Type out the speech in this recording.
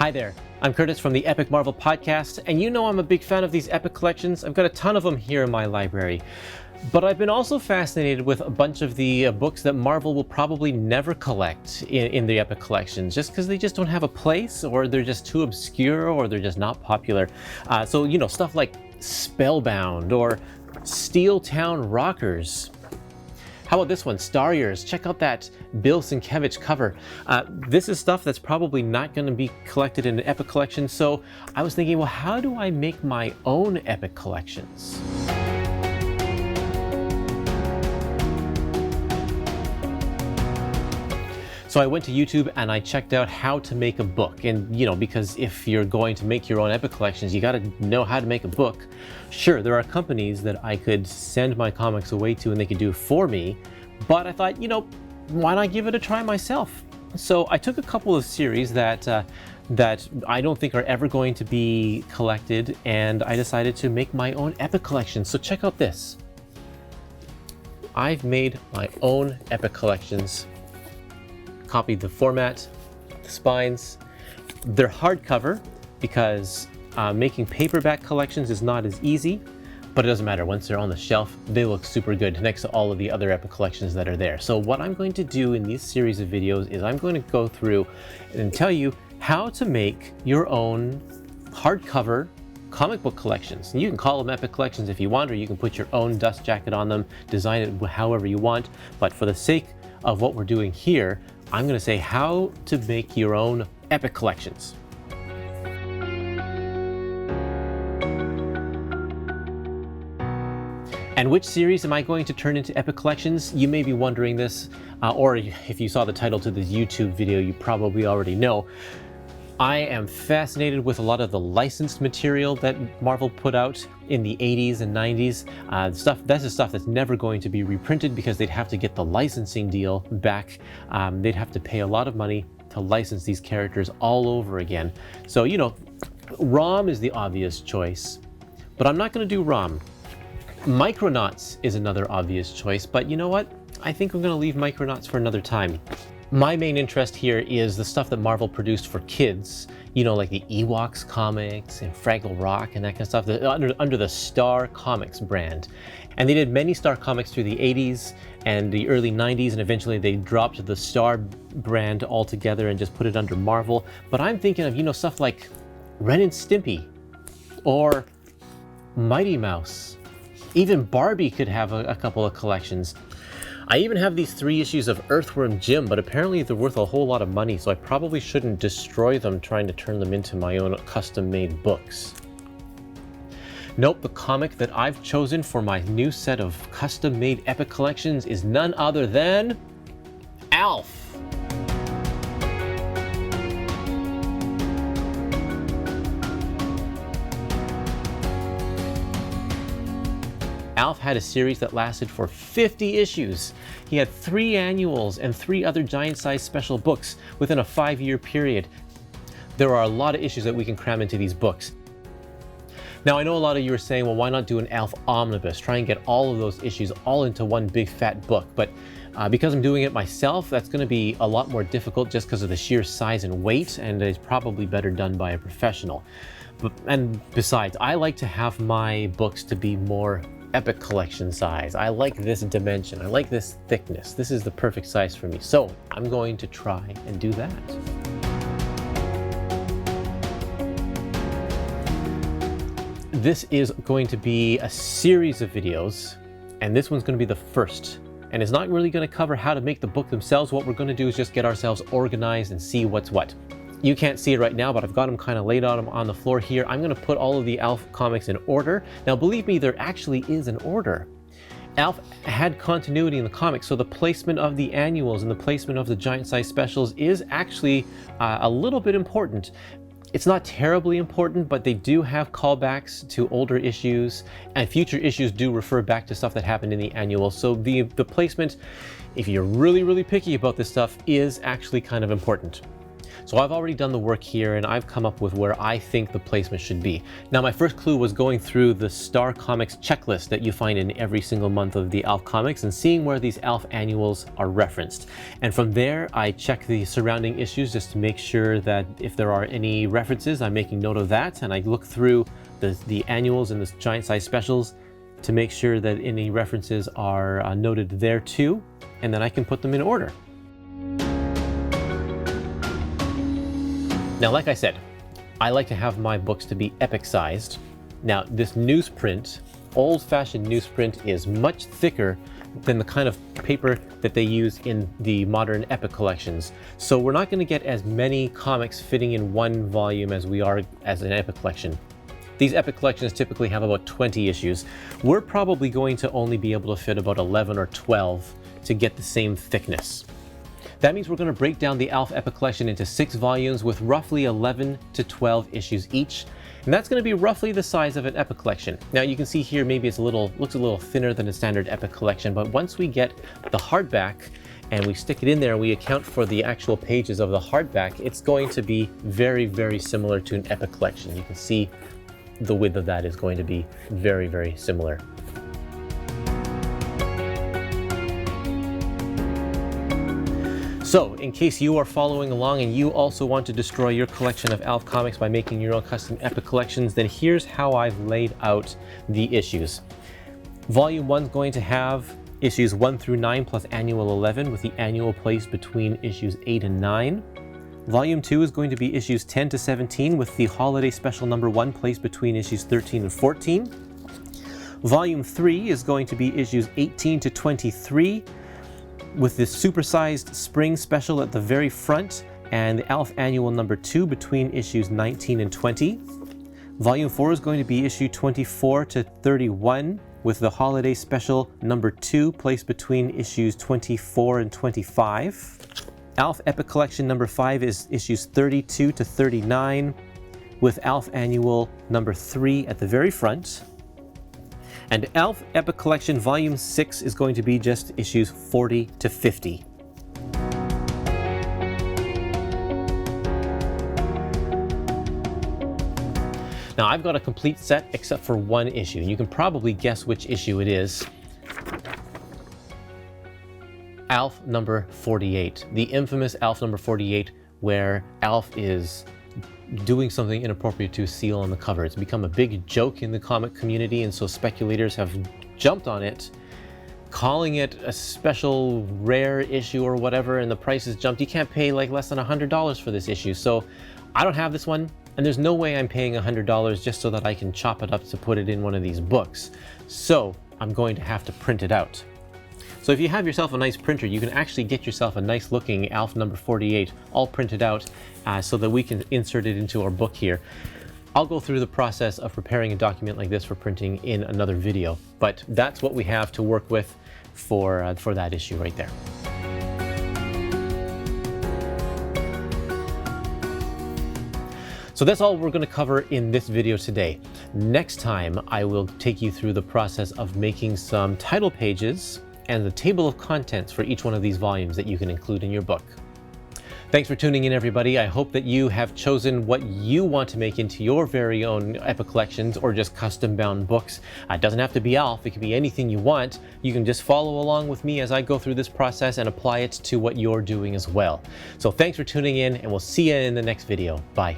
Hi there, I'm Kurtis from the Epic Marvel Podcast, and you know I'm a big fan of these Epic Collections. I've got a ton of them here in my library. But I've been also fascinated with a bunch of the books that Marvel will probably never collect in the Epic Collections, just because they just don't have a place, or they're just too obscure, or they're just not popular. So, you know, stuff like Spellbound or Steel Town Rockers. How about this one, Starriors? Check out that Bill Sienkiewicz cover. This is stuff that's probably not going to be collected in an Epic Collection, so I was thinking, well, how do I make my own Epic Collections? So I went to YouTube and I checked out how to make a book. And, you know, because if you're going to make your own Epic Collections, you got to know how to make a book. Sure, there are companies that I could send my comics away to and they could do it for me. But I thought, you know, why not give it a try myself? So I took a couple of series that I don't think are ever going to be collected, and I decided to make my own Epic Collection. So check out this. I've made my own Epic Collections. Copied the format, the spines. They're hardcover because making paperback collections is not as easy, but it doesn't matter. Once they're on the shelf, they look super good next to all of the other Epic Collections that are there. So what I'm going to do in these series of videos is I'm going to go through and tell you how to make your own hardcover comic book collections. And you can call them Epic Collections if you want, or you can put your own dust jacket on them, design it however you want. But for the sake of what we're doing here, I'm going to say how to make your own Epic Collections. And which series am I going to turn into Epic Collections? You may be wondering this, or if you saw the title to this YouTube video, you probably already know. I am fascinated with a lot of the licensed material that Marvel put out in the 80s and 90s. That's the stuff that's never going to be reprinted because they'd have to get the licensing deal back. They'd have to pay a lot of money to license these characters all over again. So, you know, ROM is the obvious choice, but I'm not going to do ROM. Micronauts is another obvious choice, but you know what? I think I'm going to leave Micronauts for another time. My main interest here is the stuff that Marvel produced for kids, you know, like the Ewoks comics and Fraggle Rock and that kind of stuff, under the Star Comics brand. And they did many Star Comics through the 80s and the early 90s, and eventually they dropped the Star brand altogether and just put it under Marvel. But I'm thinking of, you know, stuff like Ren and Stimpy or Mighty Mouse. Even Barbie could have a couple of collections. I even have these 3 issues of Earthworm Jim, but apparently they're worth a whole lot of money, so I probably shouldn't destroy them trying to turn them into my own custom-made books. Nope, the comic that I've chosen for my new set of custom-made Epic Collections is none other than ALF. ALF had a series that lasted for 50 issues. He had 3 annuals and 3 other giant-sized special books within a 5-year period. There are a lot of issues that we can cram into these books. Now, I know a lot of you are saying, well, why not do an ALF omnibus? Try and get all of those issues all into one big fat book. But because I'm doing it myself, that's going to be a lot more difficult just because of the sheer size and weight, and it's probably better done by a professional. And besides, I like to have my books to be more Epic Collection size. I like this dimension. I like this thickness. This is the perfect size for me. So I'm going to try and do that. This is going to be a series of videos, and this one's going to be the first. And it's not really going to cover how to make the book themselves. What we're going to do is just get ourselves organized and see what's what. You can't see it right now, but I've got them kind of laid out on the floor here. I'm going to put all of the ALF comics in order. Now, believe me, there actually is an order. ALF had continuity in the comics, so the placement of the annuals and the placement of the giant-size specials is actually a little bit important. It's not terribly important, but they do have callbacks to older issues, and future issues do refer back to stuff that happened in the annual. So the placement, if you're really, really picky about this stuff, is actually kind of important. So I've already done the work here and I've come up with where I think the placement should be. Now my first clue was going through the Star Comics checklist that you find in every single month of the ALF comics and seeing where these ALF annuals are referenced. And from there I check the surrounding issues just to make sure that if there are any references, I'm making note of that, and I look through the annuals and the giant size specials to make sure that any references are noted there too, and then I can put them in order. Now, like I said, I like to have my books to be epic sized. Now, this newsprint, old-fashioned newsprint, is much thicker than the kind of paper that they use in the modern epic collections. So we're not going to get as many comics fitting in one volume as we are as an epic collection. These epic collections typically have about 20 issues. We're probably going to only be able to fit about 11 or 12 to get the same thickness. That means we're going to break down the ALF Epic Collection into 6 volumes with roughly 11 to 12 issues each. And that's going to be roughly the size of an Epic Collection. Now you can see here maybe it's looks a little thinner than a standard Epic Collection, but once we get the hardback and we stick it in there and we account for the actual pages of the hardback, it's going to be very, very similar to an Epic Collection. You can see the width of that is going to be very, very similar. So, in case you are following along and you also want to destroy your collection of ALF comics by making your own custom epic collections, then here's how I've laid out the issues. Volume 1 is going to have issues 1 through 9 plus annual 11, with the annual placed between issues 8 and 9. Volume 2 is going to be issues 10 to 17, with the holiday special number 1 placed between issues 13 and 14. Volume 3 is going to be issues 18 to 23, with this supersized spring special at the very front and the ALF Annual number 2 between issues 19 and 20. Volume 4 is going to be issue 24 to 31 with the holiday special number 2 placed between issues 24 and 25. ALF Epic Collection number 5 is issues 32 to 39 with ALF Annual number 3 at the very front. And ALF Epic Collection Volume 6 is going to be just issues 40 to 50. Now I've got a complete set except for one issue. You can probably guess which issue it is. ALF number 48. The infamous ALF number 48, where ALF is doing something inappropriate to a seal on the cover. It's become a big joke in the comic community, and so speculators have jumped on it, calling it a special rare issue or whatever, and the price has jumped. You can't pay like less than $100 for this issue. So I don't have this one, and there's no way I'm paying $100 just so that I can chop it up to put it in one of these books. So I'm going to have to print it out. So if you have yourself a nice printer, you can actually get yourself a nice looking ALF number 48 all printed out so that we can insert it into our book here. I'll go through the process of preparing a document like this for printing in another video, but that's what we have to work with for that issue right there. So that's all we're going to cover in this video today. Next time, I will take you through the process of making some title pages and the table of contents for each one of these volumes that you can include in your book. Thanks for tuning in, everybody. I hope that you have chosen what you want to make into your very own epic collections or just custom bound books. It doesn't have to be ALF, it can be anything you want. You can just follow along with me as I go through this process and apply it to what you're doing as well. So thanks for tuning in, and we'll see you in the next video. Bye.